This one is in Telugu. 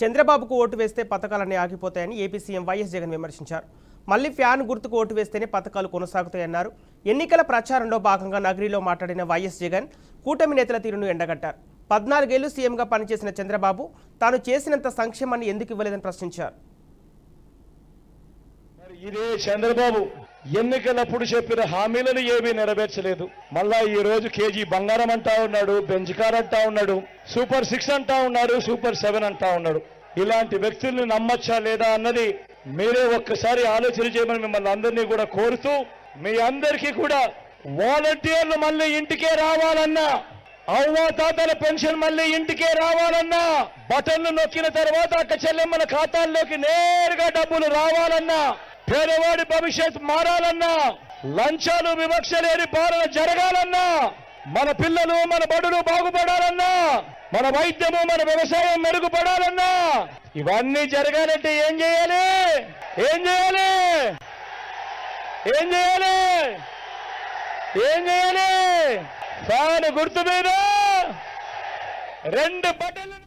చంద్రబాబుకు ఓటు వేస్తే పథకాలన్నీ ఆగిపోతాయని ఏపీ సీఎం వైఎస్ జగన్ విమర్శించారు. మళ్లీ ఫ్యాన్ గుర్తుకు ఓటు వేస్తేనే పథకాలు కొనసాగుతాయన్నారు. ఎన్నికల ప్రచారంలో భాగంగా నగరిలో మాట్లాడిన వైఎస్ జగన్ కూటమి నేతల తీరును ఎండగట్టారు. 14 ఏళ్లు సీఎంగా పనిచేసిన చంద్రబాబు తాను చేసినంత సంక్షేమాన్ని ఎందుకు ఇవ్వలేదని ప్రశ్నించారు. ఇదే చంద్రబాబు ఎన్నికలప్పుడు చెప్పిన హామీలను ఏమీ నెరవేర్చలేదు. మళ్ళా ఈ రోజు కేజీ బంగారం అంటా ఉన్నాడు, బెంచ్ కార్ అంటా ఉన్నాడు, సూపర్ 6 అంటా ఉన్నాడు, సూపర్ 7 అంటా ఉన్నాడు. ఇలాంటి వ్యక్తుల్ని నమ్మచ్చా లేదా అన్నది మీరే ఒక్కసారి ఆలోచన చేయమని మిమ్మల్ని అందరినీ కూడా కోరుతూ, మీ అందరికీ కూడా వాలంటీర్లు మళ్ళీ ఇంటికే రావాలన్నా, అవ్వాతాతల పెన్షన్ మళ్ళీ ఇంటికే రావాలన్నా, బటన్లు నొక్కిన తర్వాత అక్క చెల్లెమ్మల ఖాతాల్లోకి నేరుగా డబ్బులు రావాలన్నా, పేదవాడి భవిష్యత్ మారాలన్నా, లంచాలు వివక్ష లేని పాలన జరగాలన్నా, మన పిల్లలు మన బడులు బాగుపడాలన్నా, మన వైద్యము మన వ్యవసాయం మెరుగుపడాలన్నా, ఇవన్నీ జరగాలంటే ఏం చేయాలి? ఏం చేయాలి? ఏం చేయాలి? ఏం చేయాలి? ఫ్యాన్ గుర్తు మీద 2 బటన్లు